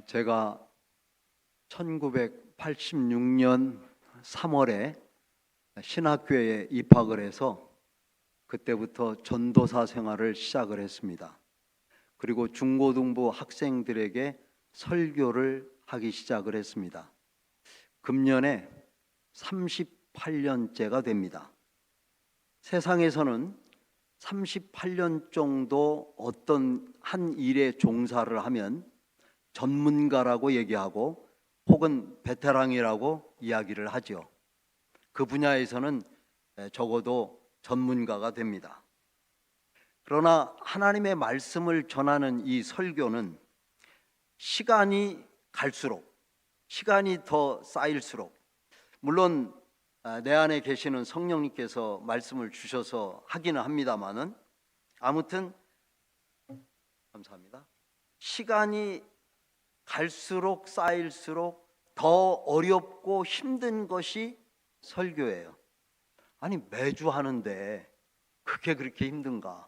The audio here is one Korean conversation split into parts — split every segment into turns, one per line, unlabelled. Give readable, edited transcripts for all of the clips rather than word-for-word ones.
제가 1986년 3월에 신학교에 입학을 해서 그때부터 전도사 생활을 시작을 했습니다. 그리고 중고등부 학생들에게 설교를 하기 시작을 했습니다. 금년에 38년째가 됩니다. 세상에서는 38년 정도 어떤 한 일에 종사를 하면 전문가라고 얘기하고 혹은 베테랑이라고 이야기를 하죠. 그 분야에서는 적어도 전문가가 됩니다. 그러나 하나님의 말씀을 전하는 이 설교는 시간이 갈수록, 시간이 더 쌓일수록, 물론 내 안에 계시는 성령님께서 말씀을 주셔서 하기는 합니다마는, 아무튼 감사합니다. 시간이 갈수록 쌓일수록 더 어렵고 힘든 것이 설교예요. 아니, 매주 하는데 그게 그렇게 힘든가?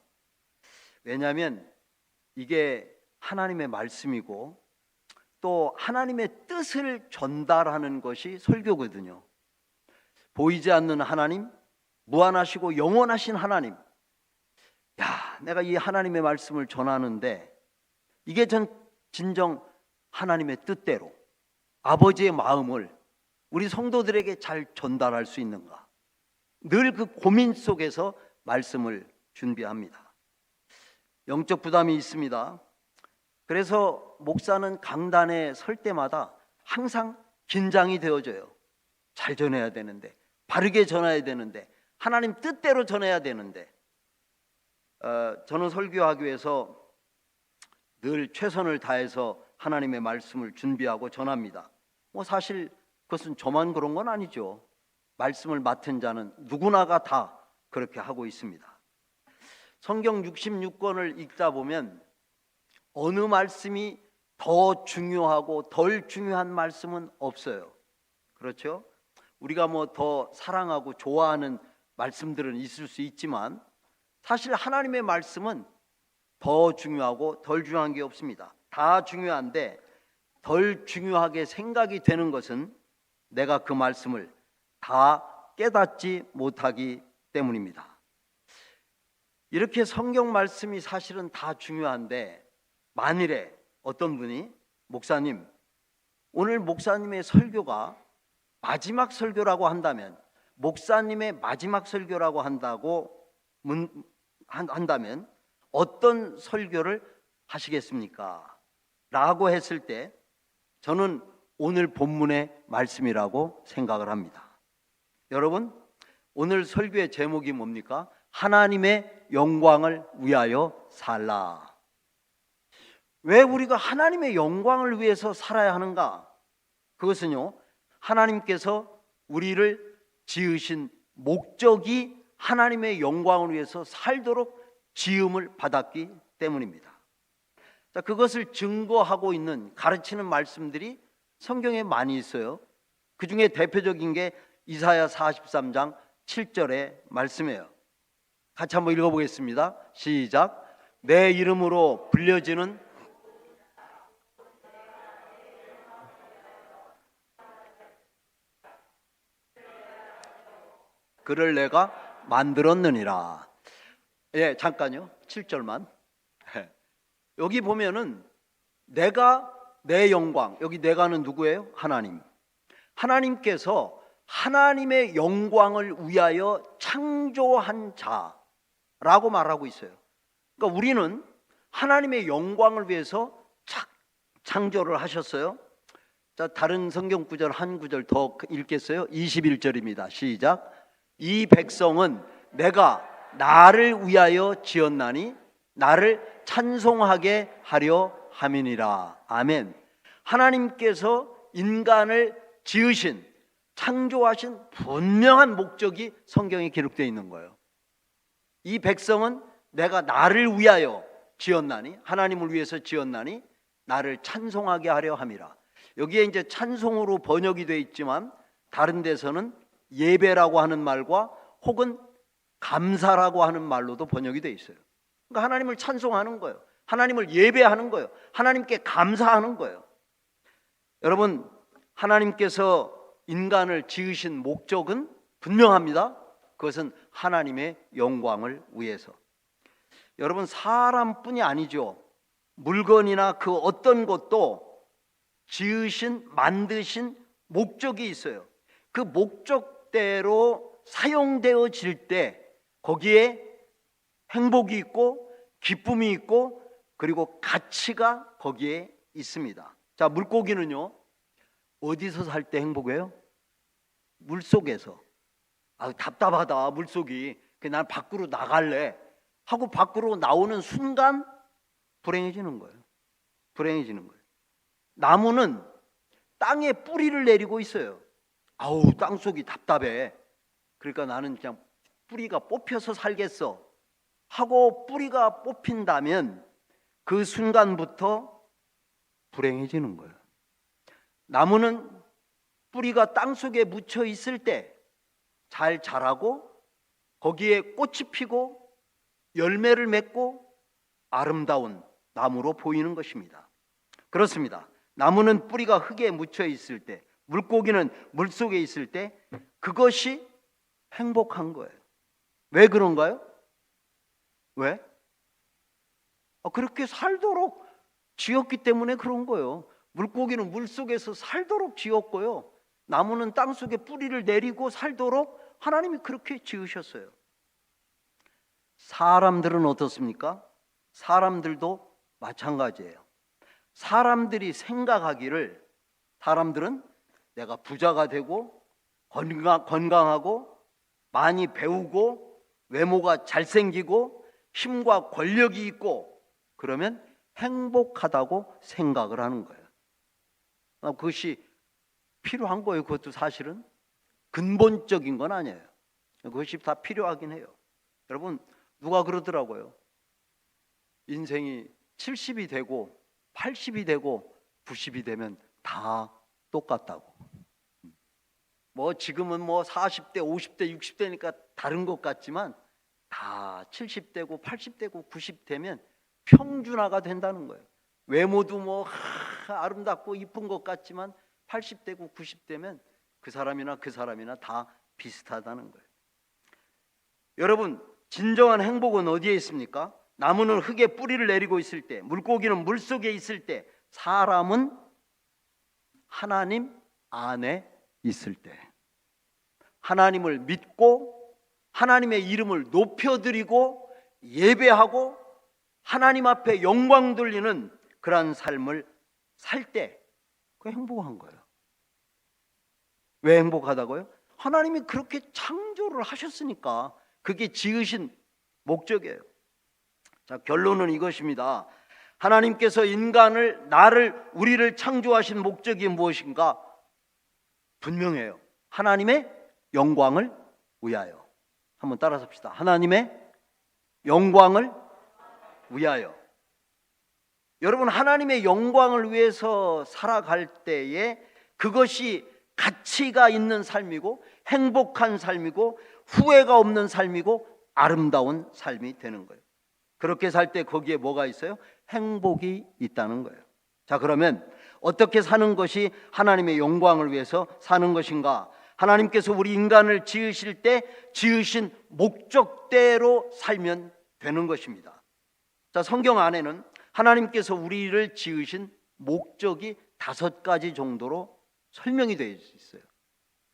왜냐하면 이게 하나님의 말씀이고 또 하나님의 뜻을 전달하는 것이 설교거든요. 보이지 않는 하나님, 무한하시고 영원하신 하나님, 내가 이 하나님의 말씀을 전하는데 이게 진정 하나님의 뜻대로 아버지의 마음을 우리 성도들에게 잘 전달할 수 있는가? 늘 그 고민 속에서 말씀을 준비합니다. 영적 부담이 있습니다. 그래서 목사는 강단에 설 때마다 항상 긴장이 되어져요. 잘 전해야 되는데, 바르게 전해야 되는데, 하나님 뜻대로 전해야 되는데, 저는 설교하기 위해서 늘 최선을 다해서 하나님의 말씀을 준비하고 전합니다. 사실 그것은 저만 그런 건 아니죠. 말씀을 맡은 자는 누구나가 다 그렇게 하고 있습니다. 성경 66권을 읽다 보면 어느 말씀이 더 중요하고 덜 중요한 말씀은 없어요. 그렇죠? 우리가 더 사랑하고 좋아하는 말씀들은 있을 수 있지만 사실 하나님의 말씀은 더 중요하고 덜 중요한 게 없습니다. 다 중요한데 덜 중요하게 생각이 되는 것은 내가 그 말씀을 다 깨닫지 못하기 때문입니다. 이렇게 성경 말씀이 사실은 다 중요한데 만일에 어떤 분이 목사님, 오늘 목사님의 설교가 마지막 설교라고 한다면, 목사님의 마지막 설교라고 한다면 어떤 설교를 하시겠습니까? 라고 했을 때 저는 오늘 본문의 말씀이라고 생각을 합니다. 여러분, 오늘 설교의 제목이 뭡니까? 하나님의 영광을 위하여 살라. 왜 우리가 하나님의 영광을 위해서 살아야 하는가? 그것은요, 하나님께서 우리를 지으신 목적이 하나님의 영광을 위해서 살도록 지음을 받았기 때문입니다. 그것을 증거하고 있는, 가르치는 말씀들이 성경에 많이 있어요. 그 중에 대표적인 게 이사야 43장 7절의 말씀이에요. 같이 한번 읽어보겠습니다. 시작. 내 이름으로 불려지는 그를 내가 만들었느니라. 잠깐요. 7절만. 여기 보면은 내가 내 영광, 여기 내가는 누구예요? 하나님. 하나님께서 하나님의 영광을 위하여 창조한 자라고 말하고 있어요. 그러니까 우리는 하나님의 영광을 위해서 창조를 하셨어요. 다른 성경 구절 한 구절 더 읽겠어요. 21절입니다. 시작. 이 백성은 내가 나를 위하여 지었나니 나를 찬송하게 하려 함이니라. 아멘. 하나님께서 인간을 지으신, 창조하신 분명한 목적이 성경에 기록되어 있는 거예요. 이 백성은 내가 나를 위하여 지었나니, 하나님을 위해서 지었나니 나를 찬송하게 하려 함이라. 여기에 이제 찬송으로 번역이 되어 있지만 다른 데서는 예배라고 하는 말과 혹은 감사라고 하는 말로도 번역이 되어 있어요. 그러니까 하나님을 찬송하는 거예요. 하나님을 예배하는 거예요. 하나님께 감사하는 거예요. 여러분, 하나님께서 인간을 지으신 목적은 분명합니다. 그것은 하나님의 영광을 위해서. 여러분, 사람뿐이 아니죠. 물건이나 그 어떤 것도 지으신, 만드신 목적이 있어요. 그 목적대로 사용되어질 때 거기에 행복이 있고 기쁨이 있고 그리고 가치가 거기에 있습니다. 자, 물고기는요, 어디서 살 때 행복해요? 물속에서. 아, 답답하다 물속이, 난 밖으로 나갈래 하고 밖으로 나오는 순간 불행해지는 거예요. 불행해지는 거예요. 나무는 땅에 뿌리를 내리고 있어요. 아우, 땅속이 답답해. 그러니까 나는 그냥 뿌리가 뽑혀서 살겠어 하고 뿌리가 뽑힌다면 그 순간부터 불행해지는 거예요. 나무는 뿌리가 땅속에 묻혀 있을 때 잘 자라고 거기에 꽃이 피고 열매를 맺고 아름다운 나무로 보이는 것입니다. 그렇습니다. 나무는 뿌리가 흙에 묻혀 있을 때, 물고기는 물속에 있을 때 그것이 행복한 거예요. 왜 그런가요? 왜? 그렇게 살도록 지었기 때문에 그런 거예요. 물고기는 물속에서 살도록 지었고요, 나무는 땅속에 뿌리를 내리고 살도록 하나님이 그렇게 지으셨어요. 사람들은 어떻습니까? 사람들도 마찬가지예요. 사람들이 생각하기를, 사람들은 내가 부자가 되고 건강하고 많이 배우고 외모가 잘생기고 힘과 권력이 있고 그러면 행복하다고 생각을 하는 거예요. 그것이 필요한 거예요. 그것도 사실은 근본적인 건 아니에요. 그것이 다 필요하긴 해요. 여러분, 누가 그러더라고요. 인생이 70이 되고 80이 되고 90이 되면 다 똑같다고. 뭐 지금은 뭐 40대, 50대, 60대니까 다른 것 같지만 다 70대고 80대고 90 되면 평준화가 된다는 거예요. 외모도 뭐 아름답고 이쁜 것 같지만 80대고 90 되면 그 사람이나 다 비슷하다는 거예요. 여러분, 진정한 행복은 어디에 있습니까? 나무는 흙에 뿌리를 내리고 있을 때, 물고기는 물속에 있을 때, 사람은 하나님 안에 있을 때, 하나님을 믿고 하나님의 이름을 높여드리고 예배하고 하나님 앞에 영광 돌리는 그러한 삶을 살 때 그게 행복한 거예요. 왜 행복하다고요? 하나님이 그렇게 창조를 하셨으니까. 그게 지으신 목적이에요. 자, 결론은 이것입니다. 하나님께서 인간을, 우리를 창조하신 목적이 무엇인가? 분명해요. 하나님의 영광을 위하여. 한번 따라서 합시다. 하나님의 영광을 위하여. 여러분, 하나님의 영광을 위해서 살아갈 때에 그것이 가치가 있는 삶이고 행복한 삶이고 후회가 없는 삶이고 아름다운 삶이 되는 거예요. 그렇게 살 때 거기에 뭐가 있어요? 행복이 있다는 거예요. 자, 그러면 어떻게 사는 것이 하나님의 영광을 위해서 사는 것인가? 하나님께서 우리 인간을 지으실 때 지으신 목적대로 살면 되는 것입니다. 자, 성경 안에는 하나님께서 우리를 지으신 목적이 5가지 정도로 설명이 되어 있어요.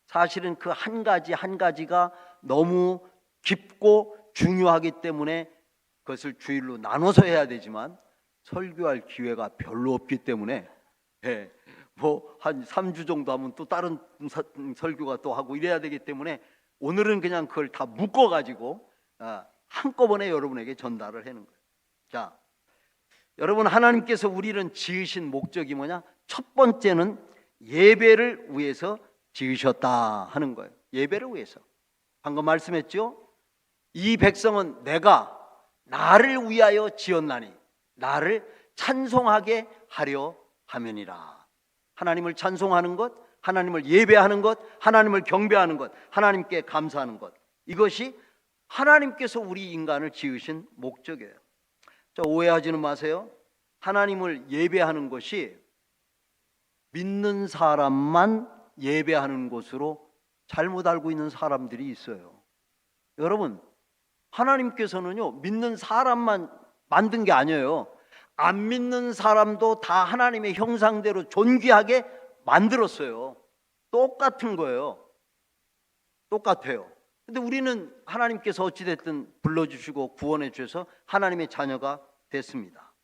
사실은 그 한 가지 한 가지가 너무 깊고 중요하기 때문에 그것을 주일로 나눠서 해야 되지만 설교할 기회가 별로 없기 때문에 뭐 한 3주 정도 하면 또 다른 설교가 또 하고 이래야 되기 때문에 오늘은 그냥 그걸 다 묶어가지고 한꺼번에 여러분에게 전달을 하는 거예요. 자, 여러분, 하나님께서 우리를 지으신 목적이 뭐냐? 첫 번째는 예배를 위해서 지으셨다 하는 거예요. 예배를 위해서. 방금 말씀했죠? 이 백성은 내가 나를 위하여 지었나니 나를 찬송하게 하려 함이니라. 하나님을 찬송하는 것, 하나님을 예배하는 것, 하나님을 경배하는 것, 하나님께 감사하는 것, 이것이 하나님께서 우리 인간을 지으신 목적이에요. 자, 오해하지는 마세요. 하나님을 예배하는 것이 믿는 사람만 예배하는 곳으로 잘못 알고 있는 사람들이 있어요. 여러분, 하나님께서는요, 믿는 사람만 만든 게 아니에요. 안 믿는 사람도 다 하나님의 형상대로 존귀하게 만들었어요. 똑같은 거예요. 똑같아요. 근데 우리는 하나님께서 어찌됐든 불러주시고 구원해 주셔서 하나님의 자녀가 됐습니다.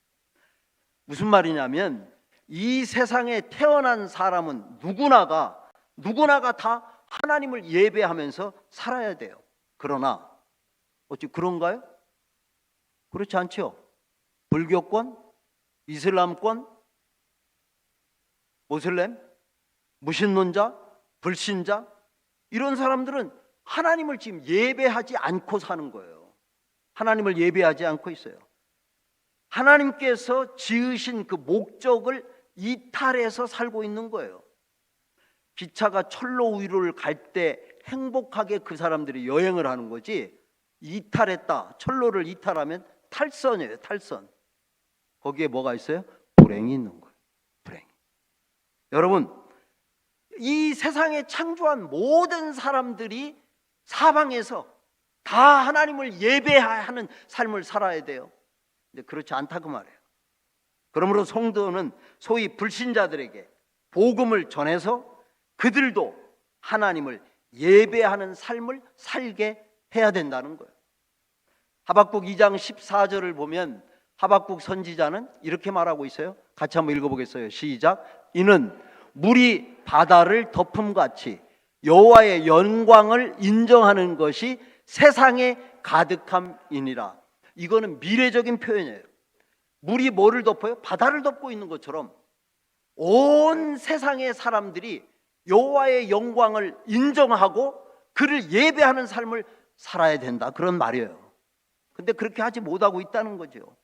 무슨 말이냐면 이 세상에 태어난 사람은 누구나가 다 하나님을 예배하면서 살아야 돼요. 그러나 어찌 그런가요? 그렇지 않죠. 불교권, 이슬람권, 모슬렘, 무신론자, 불신자, 이런 사람들은 하나님을 지금 예배하지 않고 사는 거예요. 하나님을 예배하지 않고 있어요. 하나님께서 지으신 그 목적을 이탈해서 살고 있는 거예요. 기차가 철로 위로를 갈 때 행복하게 그 사람들이 여행을 하는 거지, 이탈했다, 철로를 이탈하면 탈선이에요. 탈선. 거기에 뭐가 있어요? 불행이 있는 거예요. 불행. 여러분, 이 세상에 창조한 모든 사람들이 사방에서 다 하나님을 예배하는 삶을 살아야 돼요. 근데 그렇지 않다고 말해요. 그러므로 성도는 소위 불신자들에게 복음을 전해서 그들도 하나님을 예배하는 삶을 살게 해야 된다는 거예요. 하박국 2장 14절을 보면 하박국 선지자는 이렇게 말하고 있어요. 같이 한번 읽어보겠어요. 시작. 이는 물이 바다를 덮음같이 여호와의 영광을 인정하는 것이 세상에 가득함이니라. 이거는 미래적인 표현이에요. 물이 뭐를 덮어요? 바다를 덮고 있는 것처럼 온 세상의 사람들이 여호와의 영광을 인정하고 그를 예배하는 삶을 살아야 된다, 그런 말이에요. 근데 그렇게 하지 못하고 있다는 거죠.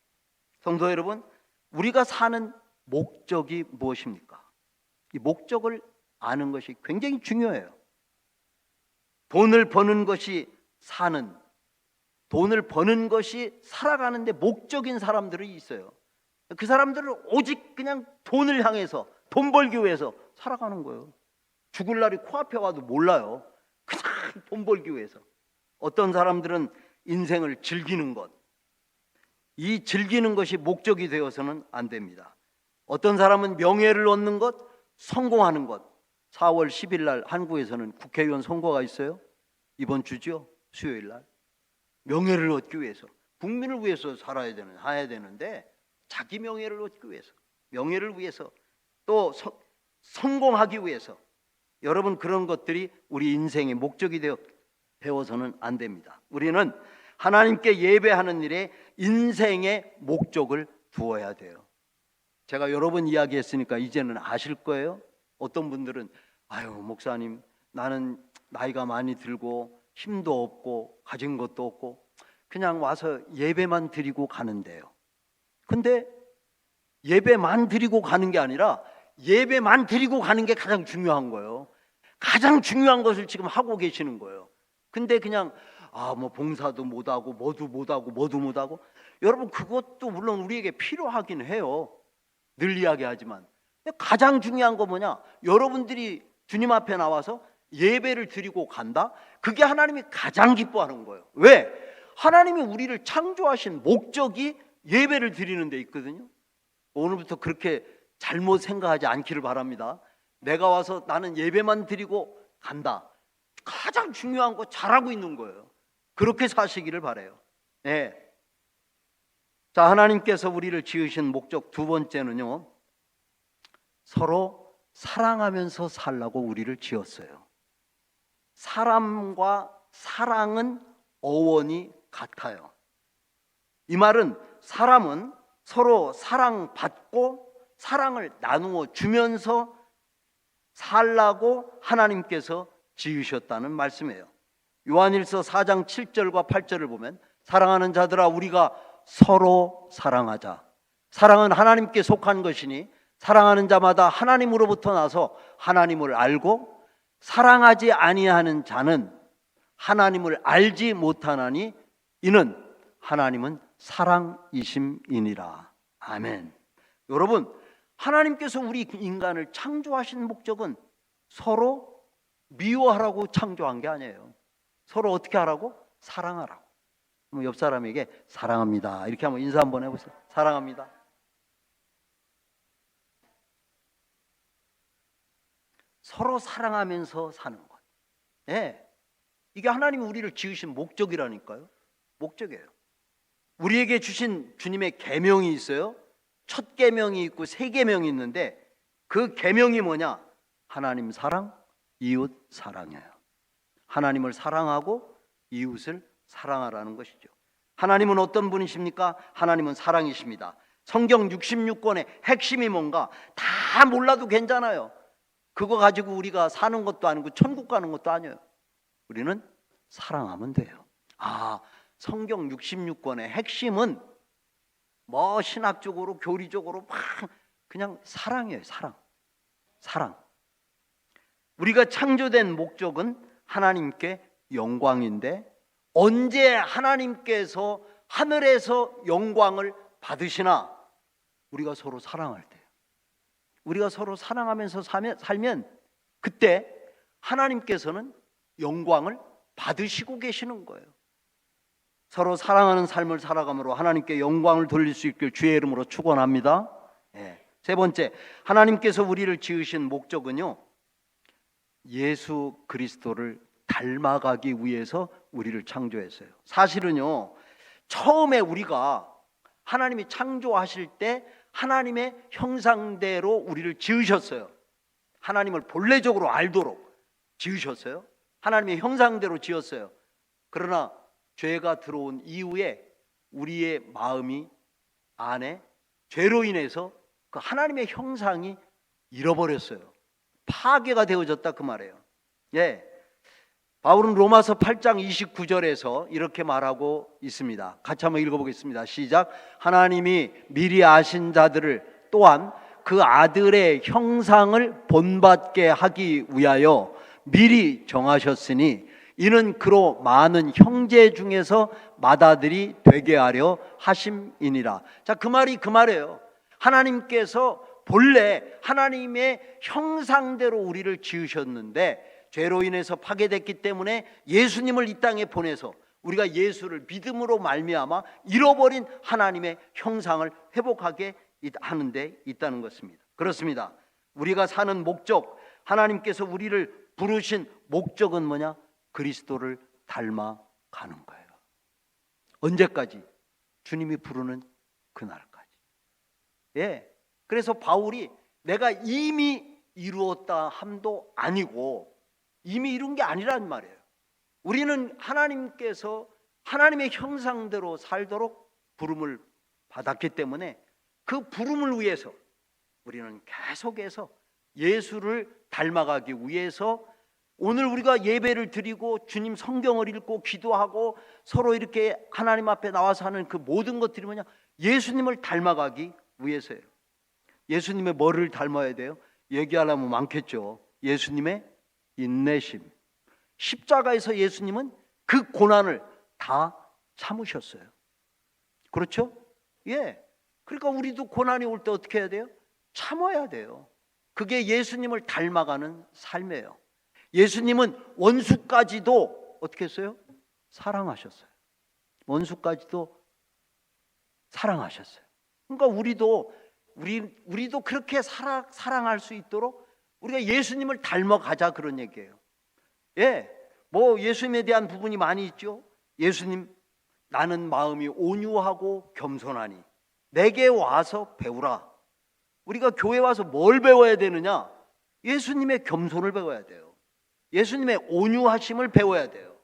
성도 여러분, 우리가 사는 목적이 무엇입니까? 이 목적을 아는 것이 굉장히 중요해요. 돈을 버는 것이 사는, 돈을 버는 것이 살아가는 데 목적인 사람들이 있어요. 그 사람들은 오직 그냥 돈을 향해서, 돈 벌기 위해서 살아가는 거예요. 죽을 날이 코앞에 와도 몰라요. 그냥 돈 벌기 위해서. 어떤 사람들은 인생을 즐기는 것, 이 즐기는 것이 목적이 되어서는 안 됩니다. 어떤 사람은 명예를 얻는 것, 성공하는 것. 4월 10일 날 한국에서는 국회의원 선거가 있어요. 이번 주죠. 수요일 날. 명예를 얻기 위해서, 국민을 위해서 해야 되는데 자기 명예를 얻기 위해서, 명예를 위해서, 또 성공하기 위해서, 여러분, 그런 것들이 우리 인생의 목적이 되어서는 안 됩니다. 우리는 하나님께 예배하는 일에 인생의 목적을 두어야 돼요. 제가 여러 번 이야기했으니까 이제는 아실 거예요. 어떤 분들은 아유, 목사님, 나는 나이가 많이 들고 힘도 없고 가진 것도 없고 그냥 와서 예배만 드리고 가는데요. 근데 예배만 드리고 가는 게 아니라 예배만 드리고 가는 게 가장 중요한 거예요. 가장 중요한 것을 지금 하고 계시는 거예요. 근데 그냥 뭐 봉사도 못하고 뭐도 못하고. 여러분, 그것도 물론 우리에게 필요하긴 해요. 늘 이야기하지만 가장 중요한 거 뭐냐? 여러분들이 주님 앞에 나와서 예배를 드리고 간다? 그게 하나님이 가장 기뻐하는 거예요. 왜? 하나님이 우리를 창조하신 목적이 예배를 드리는 데 있거든요. 오늘부터 그렇게 잘못 생각하지 않기를 바랍니다. 내가 와서 나는 예배만 드리고 간다. 가장 중요한 거 잘하고 있는 거예요. 그렇게 사시기를 바라요. 네. 자, 하나님께서 우리를 지으신 목적 두 번째는요, 서로 사랑하면서 살라고 우리를 지었어요. 사람과 사랑은 어원이 같아요. 이 말은 사람은 서로 사랑받고 사랑을 나누어 주면서 살라고 하나님께서 지으셨다는 말씀이에요. 요한일서 4장 7절과 8절을 보면 사랑하는 자들아, 우리가 서로 사랑하자. 사랑은 하나님께 속한 것이니 사랑하는 자마다 하나님으로부터 나서 하나님을 알고 사랑하지 아니하는 자는 하나님을 알지 못하나니 이는 하나님은 사랑이심이니라. 아멘. 여러분, 하나님께서 우리 인간을 창조하신 목적은 서로 미워하라고 창조한 게 아니에요. 서로 어떻게 하라고? 사랑하라고. 그럼 옆 사람에게 사랑합니다 이렇게 한번 인사 한번 해보세요. 사랑합니다. 서로 사랑하면서 사는 것. 네. 이게 하나님이 우리를 지으신 목적이라니까요. 목적이에요. 우리에게 주신 주님의 계명이 있어요. 첫 계명이 있고 세 계명이 있는데 그 계명이 뭐냐? 하나님 사랑, 이웃 사랑이에요. 하나님을 사랑하고 이웃을 사랑하라는 것이죠. 하나님은 어떤 분이십니까? 하나님은 사랑이십니다. 성경 66권의 핵심이 뭔가 다 몰라도 괜찮아요. 그거 가지고 우리가 사는 것도 아니고 천국 가는 것도 아니에요. 우리는 사랑하면 돼요. 성경 66권의 핵심은 뭐 신학적으로 교리적으로 막 그냥 사랑이에요. 사랑. 우리가 창조된 목적은 하나님께 영광인데 언제 하나님께서 하늘에서 영광을 받으시나? 우리가 서로 사랑할 때. 우리가 서로 사랑하면서 살면 그때 하나님께서는 영광을 받으시고 계시는 거예요. 서로 사랑하는 삶을 살아감으로 하나님께 영광을 돌릴 수 있길 주의 이름으로 축원합니다. 세 번째, 하나님께서 우리를 지으신 목적은요, 예수 그리스도를 닮아가기 위해서 우리를 창조했어요. 사실은요, 처음에 우리가 하나님이 창조하실 때 하나님의 형상대로 우리를 지으셨어요. 하나님을 본래적으로 알도록 지으셨어요. 하나님의 형상대로 지었어요. 그러나 죄가 들어온 이후에 우리의 마음이 안에 죄로 인해서 그 하나님의 형상이 잃어버렸어요. 파괴가 되어졌다 그 말이에요. 바울은 로마서 8장 29절에서 이렇게 말하고 있습니다. 같이 한번 읽어보겠습니다. 시작. 하나님이 미리 아신 자들을 또한 그 아들의 형상을 본받게 하기 위하여 미리 정하셨으니 이는 그로 많은 형제 중에서 맏아들이 되게 하려 하심이니라. 자, 그 말이 그 말이에요. 하나님께서 본래 하나님의 형상대로 우리를 지으셨는데 죄로 인해서 파괴됐기 때문에 예수님을 이 땅에 보내서 우리가 예수를 믿음으로 말미암아 잃어버린 하나님의 형상을 회복하게 하는 데 있다는 것입니다. 그렇습니다. 우리가 사는 목적, 하나님께서 우리를 부르신 목적은 뭐냐? 그리스도를 닮아가는 거예요. 언제까지? 주님이 부르는 그날까지. 그래서 바울이 내가 이미 이루었다 함도 아니고 이미 이룬 게 아니란 말이에요. 우리는 하나님께서 하나님의 형상대로 살도록 부름을 받았기 때문에 그 부름을 위해서 우리는 계속해서 예수를 닮아가기 위해서 오늘 우리가 예배를 드리고 주님 성경을 읽고 기도하고 서로 이렇게 하나님 앞에 나와서 하는 그 모든 것들이 뭐냐? 예수님을 닮아가기 위해서예요. 예수님의 뭐를 닮아야 돼요? 얘기하려면 많겠죠. 예수님의 인내심. 십자가에서 예수님은 그 고난을 다 참으셨어요. 그렇죠? 그러니까 우리도 고난이 올 때 어떻게 해야 돼요? 참아야 돼요. 그게 예수님을 닮아가는 삶이에요. 예수님은 원수까지도 어떻게 했어요? 사랑하셨어요. 원수까지도 사랑하셨어요. 그러니까 우리도 그렇게 사랑할 수 있도록 우리가 예수님을 닮아가자 그런 얘기예요. 뭐 예수님에 대한 부분이 많이 있죠. 예수님, 나는 마음이 온유하고 겸손하니 내게 와서 배우라. 우리가 교회 와서 뭘 배워야 되느냐? 예수님의 겸손을 배워야 돼요. 예수님의 온유하심을 배워야 돼요.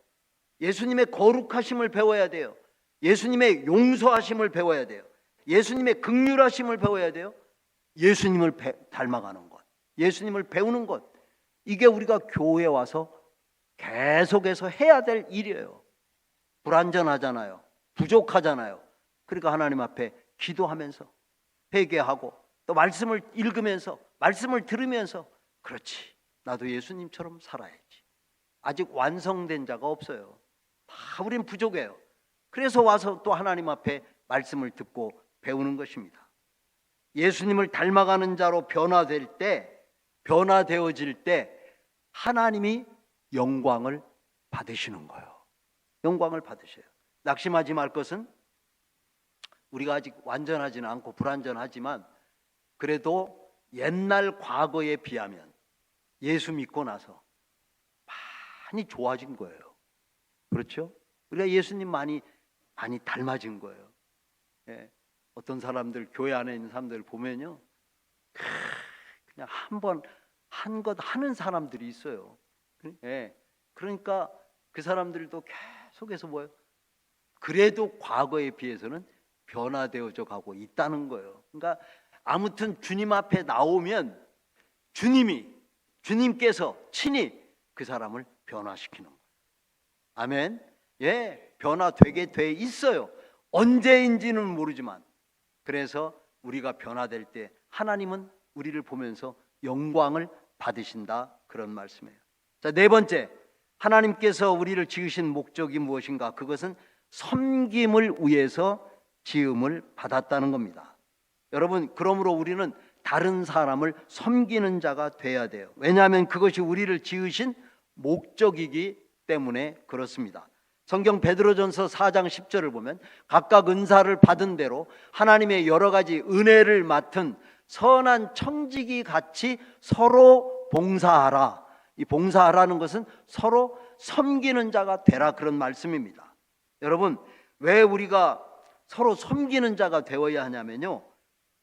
예수님의 거룩하심을 배워야 돼요. 예수님의 용서하심을 배워야 돼요. 예수님의 긍휼하심을 배워야 돼요. 예수님을 닮아가는 것, 예수님을 배우는 것, 이게 우리가 교회에 와서 계속해서 해야 될 일이에요. 불완전하잖아요. 부족하잖아요. 그러니까 하나님 앞에 기도하면서 회개하고 또 말씀을 읽으면서 말씀을 들으면서 그렇지, 나도 예수님처럼 살아야지. 아직 완성된 자가 없어요. 다 우린 부족해요. 그래서 와서 또 하나님 앞에 말씀을 듣고 배우는 것입니다. 예수님을 닮아가는 자로 변화되어질 때 하나님이 영광을 받으시는 거예요. 영광을 받으셔요. 낙심하지 말 것은 우리가 아직 완전하지는 않고 불완전하지만 그래도 옛날 과거에 비하면 예수 믿고 나서 많이 좋아진 거예요. 그렇죠? 우리가 예수님 많이 닮아진 거예요. 예. 어떤 사람들, 교회 안에 있는 사람들 보면요, 그냥 한 것 하는 사람들이 있어요. 예. 그러니까 그 사람들도 계속해서 뭐예요? 그래도 과거에 비해서는 변화되어져 가고 있다는 거예요. 그러니까 아무튼 주님 앞에 나오면 주님께서 친히 그 사람을 변화시키는 거예요. 아멘. 예, 변화되게 돼 있어요. 언제인지는 모르지만. 그래서 우리가 변화될 때 하나님은 우리를 보면서 영광을 받으신다, 그런 말씀이에요. 자, 네 번째, 하나님께서 우리를 지으신 목적이 무엇인가? 그것은 섬김을 위해서 지음을 받았다는 겁니다. 여러분, 그러므로 우리는 다른 사람을 섬기는 자가 돼야 돼요. 왜냐하면 그것이 우리를 지으신 목적이기 때문에 그렇습니다. 성경 베드로전서 4장 10절을 보면 각각 은사를 받은 대로 하나님의 여러 가지 은혜를 맡은 선한 청지기 같이 서로 봉사하라. 이 봉사하라는 것은 서로 섬기는 자가 되라, 그런 말씀입니다. 여러분, 왜 우리가 서로 섬기는 자가 되어야 하냐면요,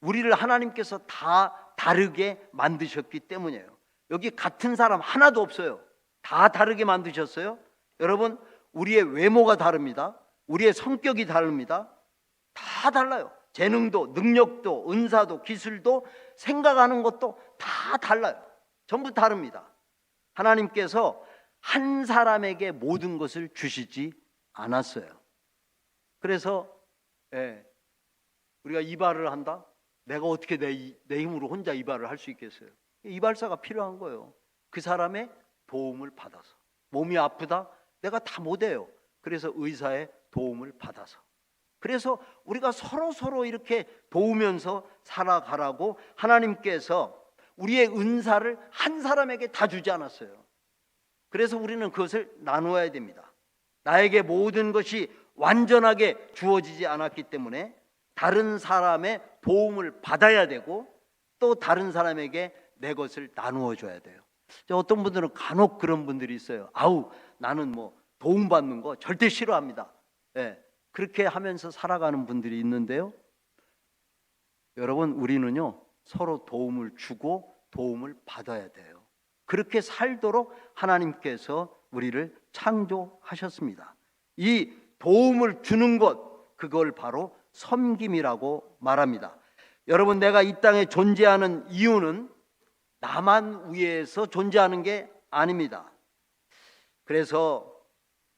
우리를 하나님께서 다 다르게 만드셨기 때문이에요. 여기 같은 사람 하나도 없어요. 다 다르게 만드셨어요. 여러분, 우리의 외모가 다릅니다. 우리의 성격이 다릅니다. 다 달라요. 재능도, 능력도, 은사도, 기술도, 생각하는 것도 다 달라요. 전부 다릅니다. 하나님께서 한 사람에게 모든 것을 주시지 않았어요. 그래서 우리가 이발을 한다? 내가 어떻게 내 힘으로 혼자 이발을 할 수 있겠어요? 이발사가 필요한 거예요. 그 사람의 도움을 받아서. 몸이 아프다? 내가 다 못해요. 그래서 의사의 도움을 받아서. 그래서 우리가 서로 이렇게 도우면서 살아가라고 하나님께서 우리의 은사를 한 사람에게 다 주지 않았어요. 그래서 우리는 그것을 나누어야 됩니다. 나에게 모든 것이 완전하게 주어지지 않았기 때문에 다른 사람의 도움을 받아야 되고 또 다른 사람에게 내 것을 나누어 줘야 돼요. 어떤 분들은 간혹 그런 분들이 있어요. 아우, 나는 뭐 도움받는 거 절대 싫어합니다. 그렇게 하면서 살아가는 분들이 있는데요, 여러분, 우리는요 서로 도움을 주고 도움을 받아야 돼요. 그렇게 살도록 하나님께서 우리를 창조하셨습니다. 이 도움을 주는 것, 그걸 바로 섬김이라고 말합니다. 여러분, 내가 이 땅에 존재하는 이유는 나만 위해서 존재하는 게 아닙니다. 그래서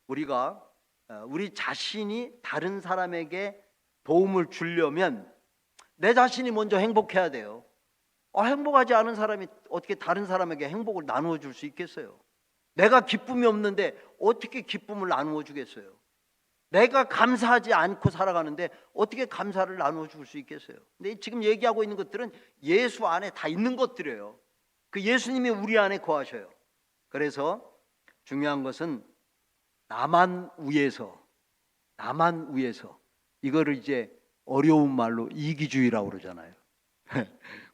우리 자신이 다른 사람에게 도움을 주려면 내 자신이 먼저 행복해야 돼요. 행복하지 않은 사람이 어떻게 다른 사람에게 행복을 나누어 줄 수 있겠어요? 내가 기쁨이 없는데 어떻게 기쁨을 나누어 주겠어요? 내가 감사하지 않고 살아가는데 어떻게 감사를 나누어 줄 수 있겠어요? 근데 지금 얘기하고 있는 것들은 예수 안에 다 있는 것들이에요. 그 예수님이 우리 안에 거하셔요. 그래서 중요한 것은 나만 위해서 이거를 이제 어려운 말로 이기주의라고 그러잖아요.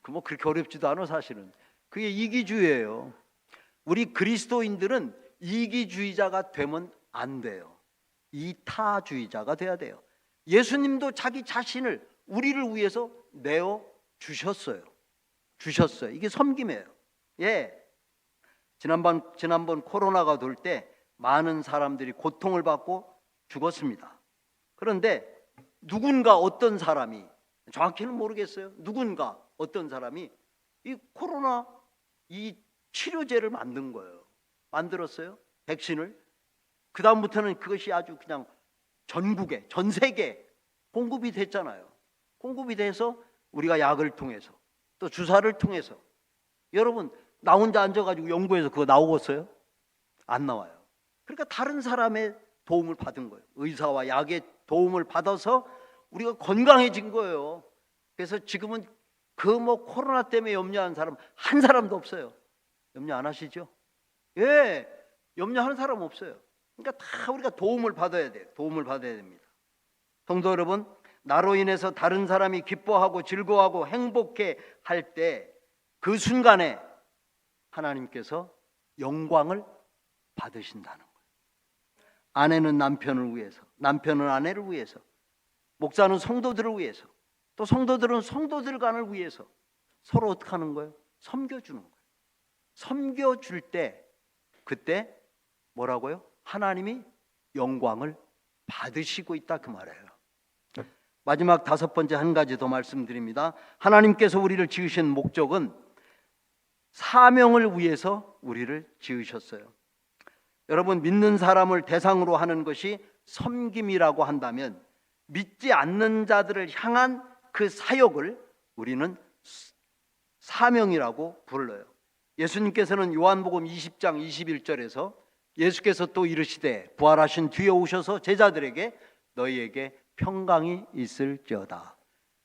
그 뭐 그렇게 어렵지도 않아. 사실은 그게 이기주의예요. 우리 그리스도인들은 이기주의자가 되면 안 돼요. 이타주의자가 돼야 돼요. 예수님도 자기 자신을 우리를 위해서 내어 주셨어요. 이게 섬김이에요. 지난번 코로나가 돌 때 많은 사람들이 고통을 받고 죽었습니다. 그런데 누군가 어떤 사람이, 정확히는 모르겠어요, 누군가 어떤 사람이 이 코로나 이 치료제를 만든 거예요. 만들었어요. 백신을. 그 다음부터는 그것이 아주 그냥 전국에, 전 세계에 공급이 됐잖아요. 공급이 돼서 우리가 약을 통해서 또 주사를 통해서, 여러분, 나 혼자 앉아가지고 연구해서 그거 나오겠어요? 안 나와요. 그러니까 다른 사람의 도움을 받은 거예요. 의사와 약의 도움을 받아서 우리가 건강해진 거예요. 그래서 지금은 그 뭐 코로나 때문에 염려하는 사람 한 사람도 없어요. 염려 안 하시죠? 예, 염려하는 사람 없어요. 그러니까 다 우리가 도움을 받아야 돼요. 도움을 받아야 됩니다. 성도 여러분, 나로 인해서 다른 사람이 기뻐하고 즐거워하고 행복해 할 때 그 순간에 하나님께서 영광을 받으신다는 거예요. 아내는 남편을 위해서, 남편은 아내를 위해서, 목사는 성도들을 위해서, 또 성도들은 성도들 간을 위해서 서로 어떻게 하는 거예요? 섬겨주는 거예요. 섬겨줄 때 그때 뭐라고요? 하나님이 영광을 받으시고 있다 그 말이에요. 마지막 5번째 한 가지 더 말씀드립니다. 하나님께서 우리를 지으신 목적은 사명을 위해서 우리를 지으셨어요. 여러분, 믿는 사람을 대상으로 하는 것이 섬김이라고 한다면 믿지 않는 자들을 향한 그 사역을 우리는 사명이라고 불러요. 예수님께서는 요한복음 20장 21절에서 예수께서 또 이르시되 부활하신 뒤에 오셔서 제자들에게 너희에게 평강이 있을지어다.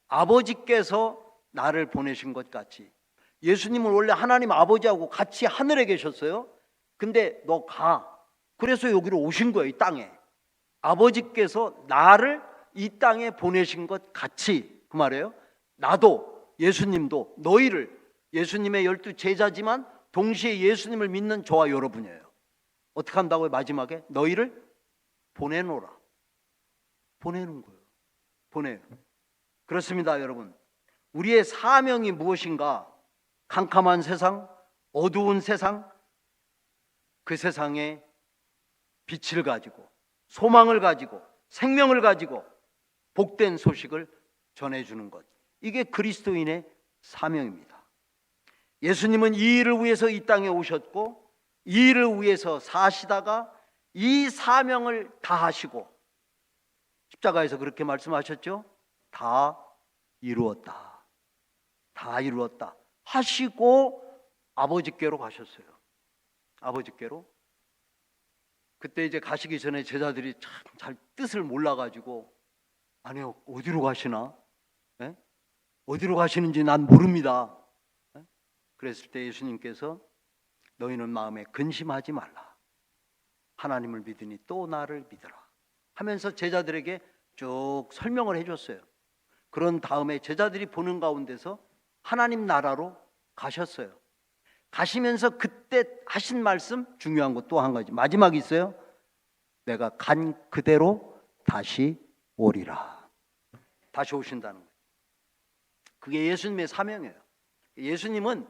아버지께서 나를 보내신 것 같이, 예수님은 원래 하나님 아버지하고 같이 하늘에 계셨어요. 근데 너 가. 그래서 여기로 오신 거예요. 이 땅에. 아버지께서 나를 이 땅에 보내신 것 같이, 그 말이에요. 나도, 예수님도 너희를, 예수님의 12 제자지만 동시에 예수님을 믿는 저와 여러분이에요. 어떻게 한다고요? 마지막에 너희를 보내노라. 보내는 거예요. 보내요. 그렇습니다, 여러분. 우리의 사명이 무엇인가? 캄캄한 세상, 어두운 세상, 그 세상에 빛을 가지고 소망을 가지고 생명을 가지고 복된 소식을 전해주는 것, 이게 그리스도인의 사명입니다. 예수님은 이 일을 위해서 이 땅에 오셨고 이 일을 위해서 사시다가 이 사명을 다하시고 십자가에서 그렇게 말씀하셨죠. 다 이루었다. 다 이루었다 하시고 아버지께로 가셨어요. 아버지께로. 그때 이제 가시기 전에 제자들이 참 잘 뜻을 몰라가지고, 아니요, 어디로 가시나? 예? 어디로 가시는지 난 모릅니다. 예? 그랬을 때 예수님께서 너희는 마음에 근심하지 말라. 하나님을 믿으니 또 나를 믿으라 하면서 제자들에게 쭉 설명을 해줬어요. 그런 다음에 제자들이 보는 가운데서 하나님 나라로 가셨어요. 가시면서 그때 하신 말씀, 중요한 것 또 한 가지 마지막에 있어요. 내가 간 그대로 다시 오리라. 다시 오신다는 거예요. 그게 예수님의 사명이에요. 예수님은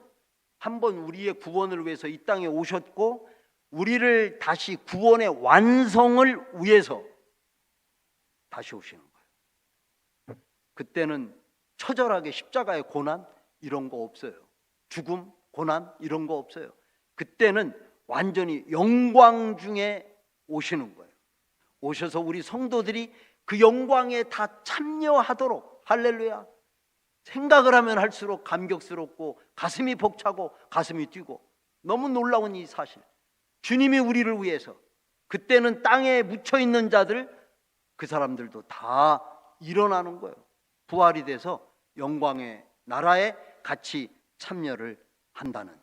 한번 우리의 구원을 위해서 이 땅에 오셨고 우리를 다시 구원의 완성을 위해서 다시 오시는 거예요. 그때는 처절하게 십자가의 고난 이런 거 없어요. 죽음, 고난 이런 거 없어요. 그때는 완전히 영광 중에 오시는 거예요. 오셔서 우리 성도들이 그 영광에 다 참여하도록, 할렐루야, 생각을 하면 할수록 감격스럽고 가슴이 벅차고 가슴이 뛰고, 너무 놀라운 이 사실, 주님이 우리를 위해서 그때는 땅에 묻혀있는 자들, 그 사람들도 다 일어나는 거예요. 부활이 돼서 영광의 나라에 같이 참여를 한다는,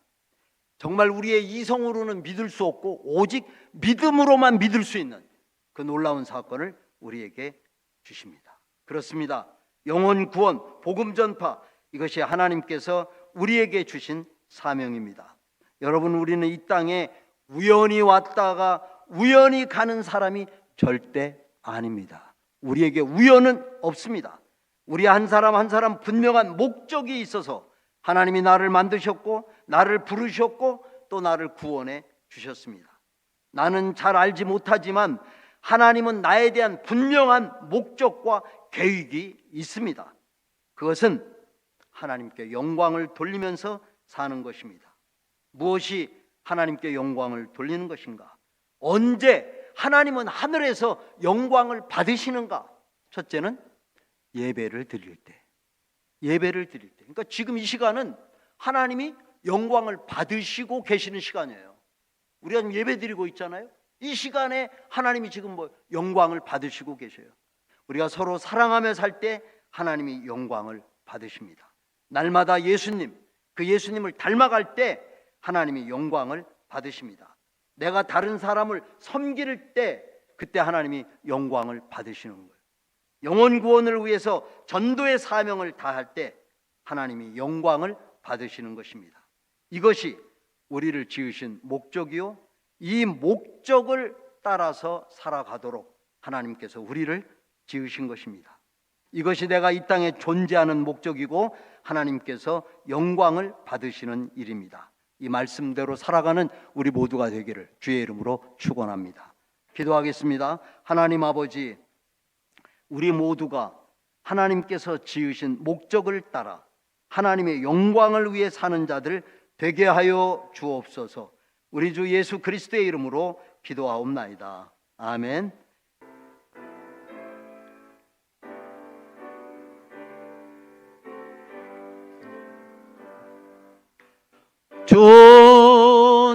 정말 우리의 이성으로는 믿을 수 없고 오직 믿음으로만 믿을 수 있는 그 놀라운 사건을 우리에게 주십니다. 그렇습니다. 영혼 구원, 복음 전파, 이것이 하나님께서 우리에게 주신 사명입니다. 여러분, 우리는 이 땅에 우연히 왔다가 우연히 가는 사람이 절대 아닙니다. 우리에게 우연은 없습니다. 우리 한 사람 한 사람 분명한 목적이 있어서 하나님이 나를 만드셨고 나를 부르셨고 또 나를 구원해 주셨습니다. 나는 잘 알지 못하지만 하나님은 나에 대한 분명한 목적과 계획이 있습니다. 그것은 하나님께 영광을 돌리면서 사는 것입니다. 무엇이 하나님께 영광을 돌리는 것인가? 언제 하나님은 하늘에서 영광을 받으시는가? 첫째는 예배를 드릴 때. 예배를 드릴 때. 그러니까 지금 이 시간은 하나님이 영광을 받으시고 계시는 시간이에요. 우리가 지금 예배 드리고 있잖아요. 이 시간에 하나님이 지금 영광을 받으시고 계셔요. 우리가 서로 사랑하며 살 때 하나님이 영광을 받으십니다. 날마다 예수님, 그 예수님을 닮아갈 때 하나님이 영광을 받으십니다. 내가 다른 사람을 섬길 때 그때 하나님이 영광을 받으시는 거예요. 영혼 구원을 위해서 전도의 사명을 다할 때 하나님이 영광을 받으시는 것입니다. 이것이 우리를 지으신 목적이요, 이 목적을 따라서 살아가도록 하나님께서 우리를 지으신 것입니다. 이것이 내가 이 땅에 존재하는 목적이고 하나님께서 영광을 받으시는 일입니다. 이 말씀대로 살아가는 우리 모두가 되기를 주의 이름으로 축원합니다. 기도하겠습니다. 하나님 아버지, 우리 모두가 하나님께서 지으신 목적을 따라 하나님의 영광을 위해 사는 자들 되게 하여 주옵소서. 우리 주 예수 그리스도의 이름으로 기도하옵나이다. 아멘.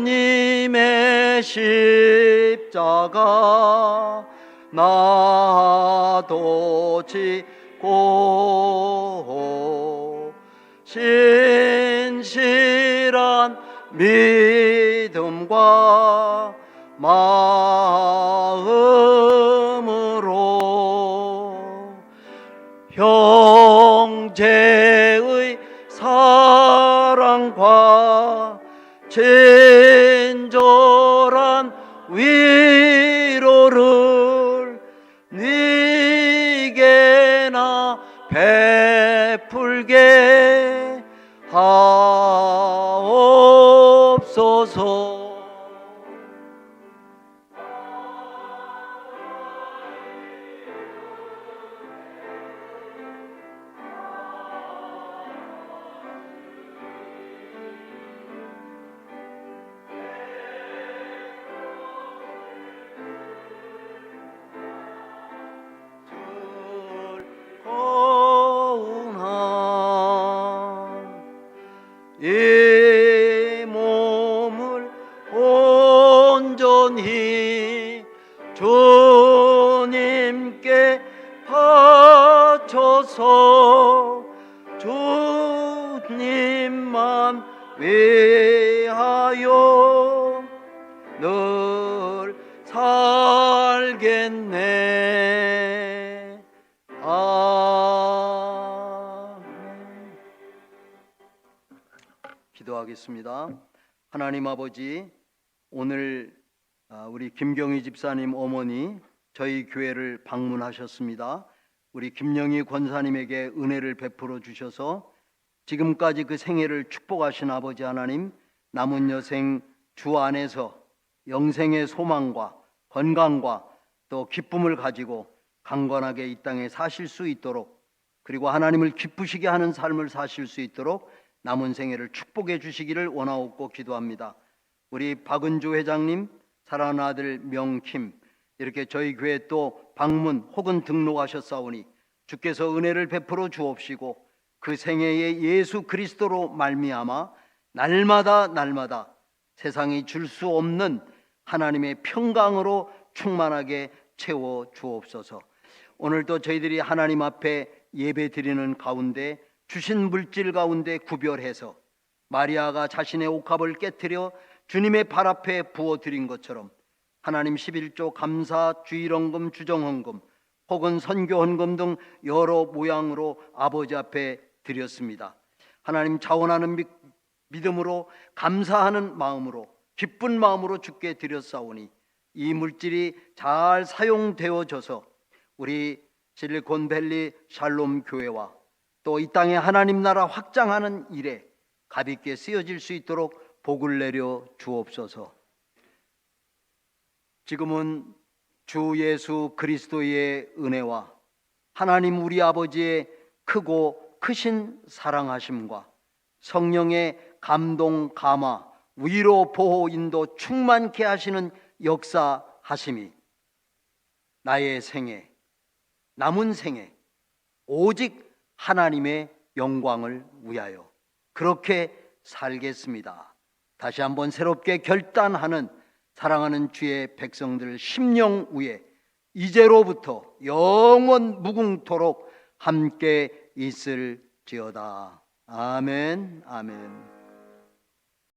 주님의 십자가 나도 지고 신실한 믿음과 마음으로 형제의 사랑과 친절한 위로를 네게나 베풀게 하옵소서. 이 몸을 온전히 주님께 바쳐서 주님만 위하여 늘 살겠네. 기도하겠습니다. 하나님 아버지, 오늘 우리 김경희 집사님 어머니 저희 교회를 방문하셨습니다. 우리 김영희 권사님에게 은혜를 베풀어 주셔서 지금까지 그 생애를 축복하신 아버지 하나님, 남은 여생 주 안에서 영생의 소망과 건강과 또 기쁨을 가지고 강건하게 이 땅에 사실 수 있도록, 그리고 하나님을 기쁘시게 하는 삶을 사실 수 있도록 남은 생애를 축복해 주시기를 원하옵고 기도합니다. 우리 박은주 회장님, 사랑하는 아들 명킴, 이렇게 저희 교회 또 방문 혹은 등록하셨사오니 주께서 은혜를 베풀어 주옵시고 그 생애에 예수 그리스도로 말미암아 날마다 세상이 줄 수 없는 하나님의 평강으로 충만하게 채워 주옵소서. 오늘도 저희들이 하나님 앞에 예배 드리는 가운데 주신 물질 가운데 구별해서 마리아가 자신의 옥합을 깨뜨려 주님의 발 앞에 부어드린 것처럼 하나님 11조 감사 주일헌금 주정헌금 혹은 선교헌금 등 여러 모양으로 아버지 앞에 드렸습니다. 하나님 자원하는 믿음으로 감사하는 마음으로 기쁜 마음으로 주께 드렸사오니 이 물질이 잘 사용되어져서 우리 실리콘밸리 샬롬 교회와 또 이 땅에 하나님 나라 확장하는 일에 가볍게 쓰여질 수 있도록 복을 내려 주옵소서. 지금은 주 예수 그리스도의 은혜와 하나님 우리 아버지의 크고 크신 사랑하심과 성령의 감동, 감화, 위로, 보호, 인도 충만케 하시는 역사하심이 나의 생애, 남은 생애 오직 하나님의 영광을 위하여 그렇게 살겠습니다. 다시 한번 새롭게 결단하는 사랑하는 주의 백성들 심령 위에 이제로부터 영원 무궁토록 함께 있을지어다. 아멘, 아멘.